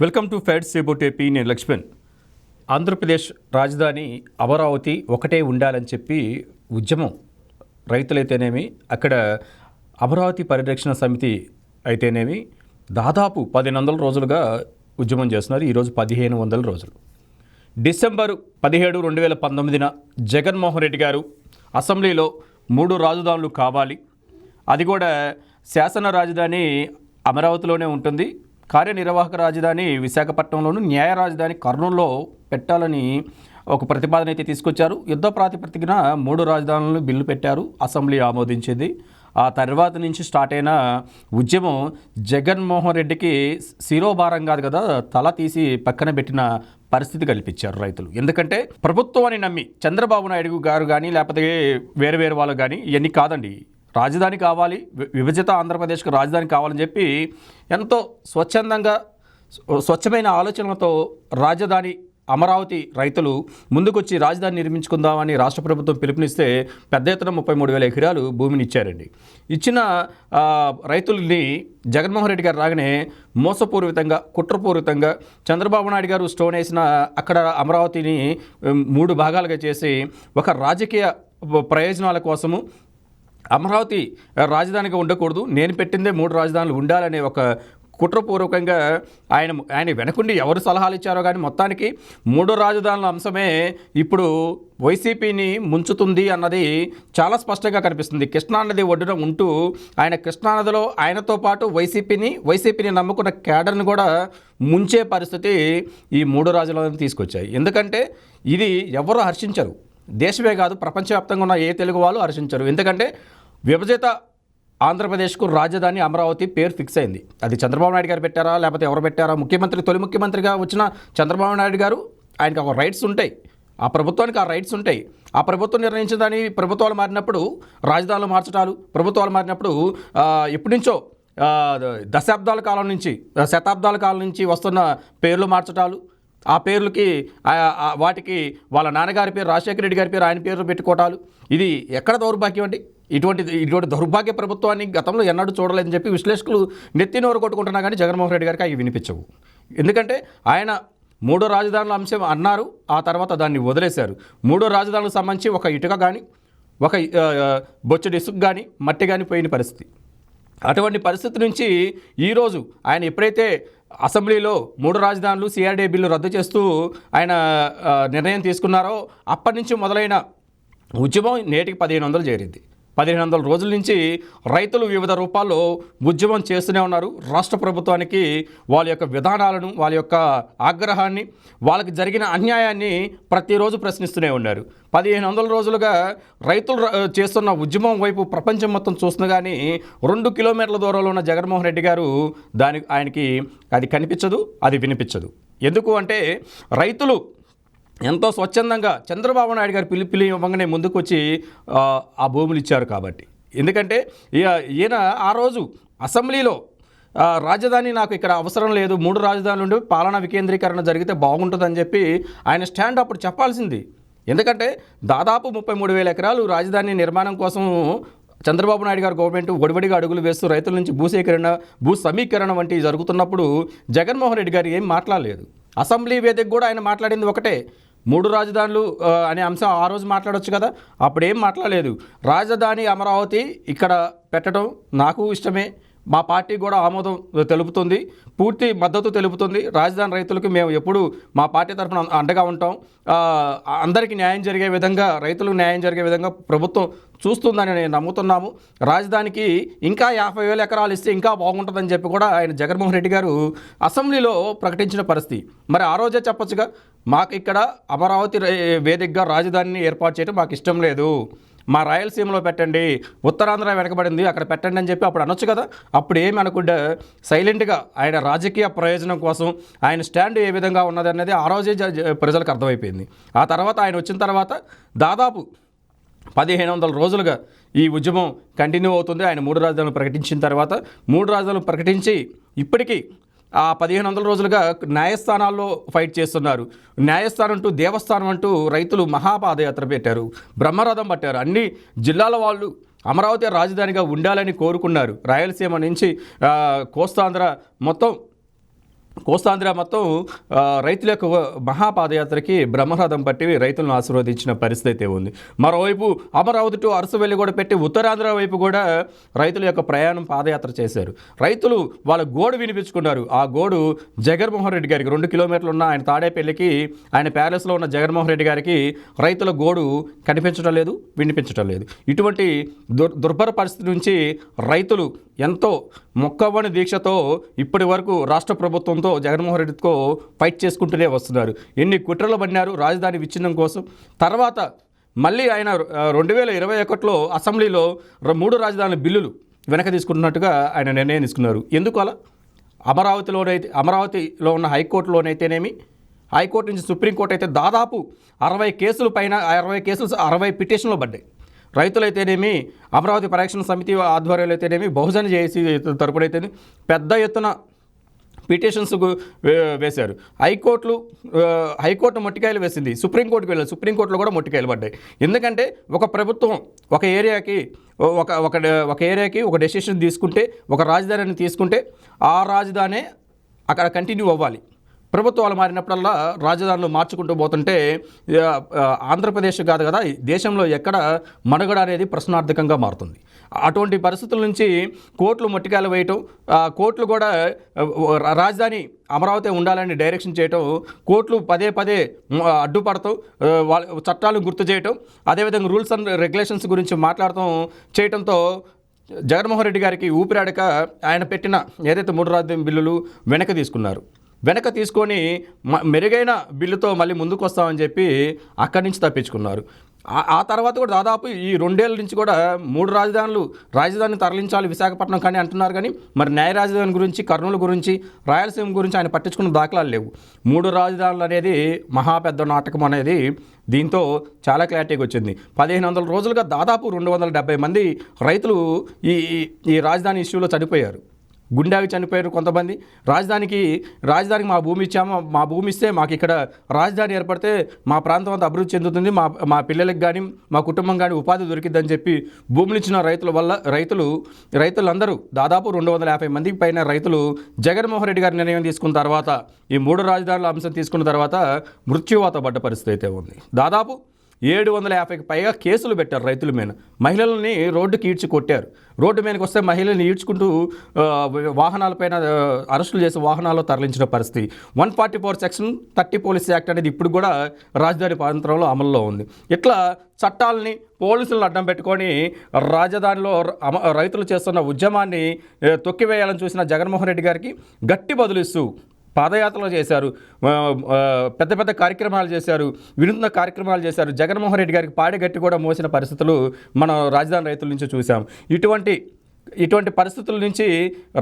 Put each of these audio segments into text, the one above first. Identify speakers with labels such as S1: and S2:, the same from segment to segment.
S1: Welcome to fats about AP. నేను లక్ష్మణ్. ఆంధ్రప్రదేశ్ రాజధాని అమరావతి ఒకటే ఉండాలని చెప్పి ఉద్యమం రైతులైతేనేమి, అక్కడ అమరావతి పరిరక్షణ సమితి అయితేనేమి దాదాపు 1500 రోజులుగా ఉద్యమం చేస్తున్నారు. ఈరోజు 1500 రోజులు. డిసెంబర్ 17, 2019న జగన్మోహన్ రెడ్డి గారు అసెంబ్లీలో 3 రాజధానులు కావాలి, అది కూడా శాసన రాజధాని అమరావతిలోనే ఉంటుంది, కార్యనిర్వాహక రాజధాని విశాఖపట్నంలోను, న్యాయ రాజధాని కర్నూలులో పెట్టాలని ఒక ప్రతిపాదన అయితే తీసుకొచ్చారు. యుద్ధ ప్రాతిపదికన 3 రాజధానులను బిల్లు పెట్టారు, అసెంబ్లీ ఆమోదించింది. ఆ తర్వాత నుంచి స్టార్ట్ అయిన ఉద్యమం జగన్మోహన్ రెడ్డికి శిరోభారం కాదు కదా, తల తీసి పక్కన పెట్టిన పరిస్థితి కల్పించారు రైతులు. ఎందుకంటే ప్రభుత్వాన్ని నమ్మి చంద్రబాబు నాయుడు గారు కానీ లేకపోతే వేరు వాళ్ళు కానీ ఇవన్నీ కాదండి, రాజధాని కావాలి, విభజిత ఆంధ్రప్రదేశ్కి రాజధాని కావాలని చెప్పి ఎంతో స్వచ్ఛమైన ఆలోచనలతో రాజధాని అమరావతి రైతులు ముందుకొచ్చి రాజధాని నిర్మించుకుందామని రాష్ట్ర ప్రభుత్వం పిలుపునిస్తే పెద్ద ఎత్తున 33,000 ఎకరాలు భూమిని ఇచ్చారండి. ఇచ్చిన రైతుల్ని జగన్మోహన్ రెడ్డి గారు రాగానే మోసపూరితంగా, కుట్రపూరితంగా చంద్రబాబు నాయుడు గారు స్టోన్ వేసిన అక్కడ అమరావతిని 3 భాగాలుగా చేసి ఒక రాజకీయ ప్రయోజనాల కోసము అమరావతి రాజధానిగా ఉండకూడదు, నేను పెట్టిందే 3 రాజధానులు ఉండాలనే ఒక కుట్రపూర్వకంగా ఆయన వెనకుండి ఎవరు సలహాలు ఇచ్చారో కానీ మొత్తానికి 3 రాజధానుల అంశమే ఇప్పుడు వైసీపీని ముంచుతుంది అన్నది చాలా స్పష్టంగా కనిపిస్తుంది. కృష్ణానది ఒడ్డున ఉంటూ ఆయన కృష్ణానదిలో ఆయనతో పాటు వైసీపీని నమ్ముకున్న కేడర్ని కూడా ముంచే పరిస్థితి ఈ 3 రాజధానులను తీసుకొచ్చాయి. ఎందుకంటే ఇది ఎవరు హర్షించరు, దేశమే కాదు ప్రపంచవ్యాప్తంగా ఉన్న ఏ తెలుగు వాళ్ళు హర్షించరు. ఎందుకంటే విభజిత ఆంధ్రప్రదేశ్కు రాజధాని అమరావతి పేరు ఫిక్స్ అయింది. అది చంద్రబాబు నాయుడు గారు పెట్టారా లేకపోతే ఎవరు పెట్టారా, తొలి ముఖ్యమంత్రిగా వచ్చిన చంద్రబాబు నాయుడు గారు, ఆయనకు ఒక రైట్స్ ఉంటాయి, ఆ ప్రభుత్వానికి ఆ రైట్స్ ఉంటాయి. ఆ ప్రభుత్వం నిర్ణయించిన దాన్ని ప్రభుత్వాలు మారినప్పుడు రాజధానులు మార్చడాలు, ప్రభుత్వాలు మారినప్పుడు ఎప్పటి నుంచో శతాబ్దాల కాలం నుంచి వస్తున్న పేర్లు మార్చడాలు, ఆ పేర్లకి వాటికి వాళ్ళ నాన్నగారి పేరు రాజశేఖర రెడ్డి గారి పేరు ఆయన పేరు పెట్టుకోవటాలు, ఇది ఎక్కడ దౌర్భాగ్యం అండి? ఇటువంటి దౌర్భాగ్య ప్రభుత్వాన్ని గతంలో ఎన్నడూ చూడలేదని చెప్పి విశ్లేషకులు నెత్తినోరు కొట్టుకుంటున్నా కానీ జగన్మోహన్ రెడ్డి గారికి అవి వినిపించవు. ఎందుకంటే ఆయన 3 రాజధానుల అంశం అన్నారు, ఆ తర్వాత దాన్ని వదిలేశారు. 3 రాజధానులకు సంబంధించి ఒక ఇటుక కానీ, ఒక బొచ్చడి ఇసుక కానీ, మట్టి కానీ పోయిన పరిస్థితి. అటువంటి పరిస్థితి నుంచి ఈరోజు ఆయన ఎప్పుడైతే అసెంబ్లీలో 3 రాజధానులు సిఆర్డీ బిల్లు రద్దు చేస్తూ ఆయన నిర్ణయం తీసుకున్నారో అప్పటి నుంచి మొదలైన ఉద్యమం నేటికి 1500 చేరింది. 1500 రోజుల నుంచి రైతులు వివిధ రూపాల్లో ఉద్యమం చేస్తూనే ఉన్నారు. రాష్ట్ర ప్రభుత్వానికి వాళ్ళ యొక్క విధానాలను, వాళ్ళ యొక్క ఆగ్రహాన్ని, వాళ్ళకి జరిగిన అన్యాయాన్ని ప్రతిరోజు ప్రశ్నిస్తూనే ఉన్నారు. 1500 రోజులుగా రైతులు చేస్తున్న ఉద్యమం వైపు ప్రపంచం మొత్తం చూస్తుంది, కానీ 2 కిలోమీటర్ల దూరంలో ఉన్న జగన్మోహన్ రెడ్డి గారు ఆయనకి అది కనిపించదు, అది వినిపించదు. ఎందుకు అంటే రైతులు ఎంతో స్వచ్ఛందంగా చంద్రబాబు నాయుడు గారు పిలిపిలి ఇవ్వగానే ముందుకు వచ్చి ఆ భూములు ఇచ్చారు కాబట్టి. ఎందుకంటే ఈయన ఆ రోజు అసెంబ్లీలో రాజధాని నాకు ఇక్కడ అవసరం లేదు, 3 రాజధానులు ఉండి పాలనా వికేంద్రీకరణ జరిగితే బాగుంటుందని చెప్పి ఆయన స్టాండ్ అప్పుడు చెప్పాల్సింది. ఎందుకంటే దాదాపు 33,000 ఎకరాలు రాజధాని నిర్మాణం కోసం చంద్రబాబు నాయుడు గారు గవర్నమెంట్ ఒడివడిగా అడుగులు వేస్తూ రైతుల నుంచి భూ సమీకరణ వంటివి జరుగుతున్నప్పుడు జగన్మోహన్ రెడ్డి గారు ఏం మాట్లాడలేదు. అసెంబ్లీ వేదిక కూడా ఆయన మాట్లాడింది ఒకటే, 3 రాజధానులు అనే అంశం ఆ రోజు మాట్లాడవచ్చు కదా, అప్పుడేం మాట్లాడలేదు. రాజధాని అమరావతి ఇక్కడ పెట్టడం నాకు ఇష్టమే, మా పార్టీ కూడా ఆమోదం తెలుపుతుంది, పూర్తి మద్దతు తెలుపుతుంది, రాజధాని రైతులకు మేము ఎప్పుడు మా పార్టీ తరఫున అండగా ఉంటాం, అందరికీ న్యాయం జరిగే విధంగా, రైతులకు న్యాయం జరిగే విధంగా ప్రభుత్వం చూస్తుందని నేను నమ్ముతున్నాము, రాజధానికి ఇంకా 50,000 ఎకరాలు ఇస్తే ఇంకా బాగుంటుందని చెప్పి కూడా ఆయన జగన్మోహన్ రెడ్డి గారు అసెంబ్లీలో ప్రకటించిన పరిస్థితి. మరి ఆ రోజే చెప్పొచ్చుగా, మాకు ఇక్కడ అమరావతి వేదికగా రాజధానిని ఏర్పాటు చేయడం మాకు ఇష్టం లేదు, మా రాయలసీమలో పెట్టండి, ఉత్తరాంధ్ర వెనకబడింది అక్కడ పెట్టండి అని చెప్పి అప్పుడు అనొచ్చు కదా. అప్పుడు ఏమి అనకుండా సైలెంట్గా ఆయన రాజకీయ ప్రయోజనం కోసం ఆయన స్టాండ్ ఏ విధంగా ఉన్నది అనేది ఆ రోజే ప్రజలకు అర్థమైపోయింది. ఆ తర్వాత ఆయన వచ్చిన తర్వాత దాదాపు 1500 రోజులుగా ఈ ఉద్యమం కంటిన్యూ అవుతుంది. ఆయన 3 రాజధానులు ప్రకటించిన తర్వాత 3 రాజధానులు ప్రకటించి ఇప్పటికీ ఆ 1500 రోజులుగా న్యాయస్థానాల్లో ఫైట్ చేస్తున్నారు. న్యాయస్థానం అంటూ, దేవస్థానం అంటూ రైతులు మహాపాదయాత్ర పెట్టారు, బ్రహ్మరథం పట్టారు. అన్ని జిల్లాల వాళ్ళు అమరావతి రాజధానిగా ఉండాలని కోరుకున్నారు. రాయలసీమ నుంచి కోస్తాంధ్ర మొత్తం కోస్తాంధ్ర మొత్తం రైతుల యొక్క మహాపాదయాత్రకి బ్రహ్మరథం పట్టి రైతులను ఆశీర్వదించిన పరిస్థితి అయితే ఉంది. మరోవైపు అమరావతి టు అరసవెల్లి కూడా పెట్టి ఉత్తరాంధ్ర వైపు కూడా రైతుల యొక్క ప్రయాణం పాదయాత్ర చేశారు. రైతులు వాళ్ళ గోడు వినిపించుకున్నారు. ఆ గోడు జగన్మోహన్ రెడ్డి గారికి 2 కిలోమీటర్లు ఉన్న ఆయన తాడేపల్లికి ఆయన ప్యాలెస్లో ఉన్న జగన్మోహన్ రెడ్డి గారికి రైతుల గోడు కనిపించడం లేదు, వినిపించడం లేదు. ఇటువంటి దుర్భర పరిస్థితి నుంచి రైతులు ఎంతో మొక్కవని దీక్షతో ఇప్పటి వరకు రాష్ట్ర ప్రభుత్వంతో జగన్మోహన్ రెడ్డితో ఫైట్ చేసుకుంటూనే వస్తున్నారు. ఎన్ని కుట్రలు పడినారు రాజధాని విచ్ఛిన్నం కోసం. తర్వాత మళ్ళీ ఆయన 2021లో అసెంబ్లీలో 3 రాజధానుల బిల్లులు వెనక తీసుకున్నట్టుగా ఆయన నిర్ణయం తీసుకున్నారు. ఎందుకు అలా? అమరావతిలో ఉన్న హైకోర్టులోనైతేనేమి, హైకోర్టు నుంచి సుప్రీంకోర్టు అయితే దాదాపు 60 కేసులు పైన 60 పిటిషన్లు పడ్డాయి. రైతులైతేనేమి, అమరావతి పరిరక్షణ సమితి ఆధ్వర్యంలో అయితేనేమి, బహుజన జేఏసీ తరపునైతేనే పెద్ద ఎత్తున పిటిషన్స్ వేశారు. హైకోర్టు మొట్టికాయలు వేసింది, సుప్రీంకోర్టుకు వెళ్ళారు, సుప్రీంకోర్టులో కూడా మొట్టికాయలు పడ్డాయి. ఎందుకంటే ఒక ప్రభుత్వం ఒక ఏరియాకి ఒక డెసిషన్ తీసుకుంటే, ఒక రాజధానిని తీసుకుంటే ఆ రాజధానే అక్కడ కంటిన్యూ అవ్వాలి. ప్రభుత్వాలు మారినప్పుడల్లా రాజధానులు మార్చుకుంటూ పోతుంటే ఆంధ్రప్రదేశ్ కాదు కదా, దేశంలో ఎక్కడ మనుగడ అనేది ప్రశ్నార్థకంగా మారుతుంది. అటువంటి పరిస్థితుల నుంచి కోర్టులు మొట్టికాయలు వేయటం, కోర్టులు కూడా రాజధాని అమరావతి ఉండాలని డైరెక్షన్ చేయటం, కోర్టులు పదే అడ్డుపడటం, వాళ్ళ చట్టాలను గుర్తు చేయటం, అదేవిధంగా రూల్స్ అండ్ రెగ్యులేషన్స్ గురించి చేయటంతో జగన్మోహన్ రెడ్డి గారికి ఊపిరాడక ఆయన పెట్టిన ఏదైతే 3 రాజధాని బిల్లులు వెనక తీసుకొని మెరుగైన బిల్లుతో మళ్ళీ ముందుకు వస్తామని చెప్పి అక్కడి నుంచి తప్పించుకున్నారు. ఆ తర్వాత కూడా దాదాపు ఈ 2 ఏళ్ళ నుంచి కూడా 3 రాజధాని తరలించాలి విశాఖపట్నం కానీ అంటున్నారు. కానీ మరి న్యాయ రాజధాని గురించి, కర్నూలు గురించి, రాయలసీమ గురించి ఆయన పట్టించుకున్న దాఖలాలు లేవు. 3 రాజధానులు అనేది మహా పెద్ద నాటకం అనేది దీంతో చాలా క్లారిటీగా వచ్చింది. 1500 రోజులుగా దాదాపు 270 మంది రైతులు ఈ రాజధాని ఇష్యూలో చనిపోయారు. గుండాకి చనిపోయారు కొంతమంది. రాజధానికి మా భూమి ఇచ్చాము, మా భూమి ఇస్తే మాకు ఇక్కడ రాజధాని ఏర్పడితే మా ప్రాంతం అంతా అభివృద్ధి చెందుతుంది, మా పిల్లలకు కానీ మా కుటుంబం కానీ ఉపాధి దొరికిద్దని చెప్పి భూములు ఇచ్చిన రైతుల వల్ల రైతులందరూ దాదాపు 250 మందికి పైన రైతులు జగన్మోహన్ రెడ్డి గారి నిర్ణయం తీసుకున్న తర్వాత, ఈ 3 రాజధానుల అంశం తీసుకున్న తర్వాత మృత్యువాత పడ్డ పరిస్థితి అయితే ఉంది. దాదాపు 750కి పైగా కేసులు పెట్టారు రైతుల మీద. మహిళలని రోడ్డుకి ఈడ్చి కొట్టారు. రోడ్డు మీదకి వస్తే మహిళల్ని ఈడ్చుకుంటూ వాహనాలపైన అరెస్టులు చేసి వాహనాల్లో తరలించిన పరిస్థితి. 144 సెక్షన్ 30 పోలీస్ యాక్ట్ అనేది ఇప్పుడు కూడా రాజధాని ప్రాంతంలో అమల్లో ఉంది. ఇట్లా చట్టాలని పోలీసులను అడ్డం పెట్టుకొని రాజధానిలో రైతులు చేస్తున్న ఉద్యమాన్ని తొక్కివేయాలని చూసిన జగన్మోహన్ రెడ్డి గారికి గట్టి బదులిస్తూ పాదయాత్రలు చేశారు, పెద్ద కార్యక్రమాలు చేశారు, వినూత్న కార్యక్రమాలు చేశారు. జగన్మోహన్ రెడ్డి గారికి పాడిగట్టి కూడా మోసిన పరిస్థితులు మనం రాజధాని రైతుల నుంచి చూసాం. ఇటువంటి పరిస్థితుల నుంచి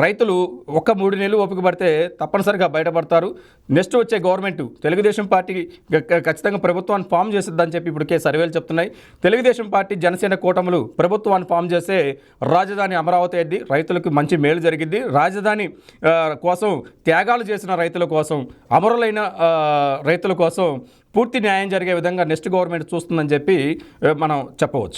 S1: రైతులు 3 నెలలు ఓపిక పడితే తప్పనిసరిగా బయటపడతారు. నెక్స్ట్ వచ్చే గవర్నమెంట్ తెలుగుదేశం పార్టీ ఖచ్చితంగా ప్రభుత్వాన్ని ఫామ్ చేసిద్దని చెప్పి ఇప్పటికే సర్వేలు చెప్తున్నాయి. తెలుగుదేశం పార్టీ, జనసేన కూటములు ప్రభుత్వాన్ని ఫామ్ చేస్తే రాజధాని అమరావతి అయింది, రైతులకు మంచి మేలు జరిగింది. రాజధాని కోసం త్యాగాలు చేసిన రైతుల కోసం, అమరులైన రైతుల కోసం పూర్తి న్యాయం జరిగే విధంగా నెక్స్ట్ గవర్నమెంట్ చూస్తుందని చెప్పి మనం చెప్పవచ్చు.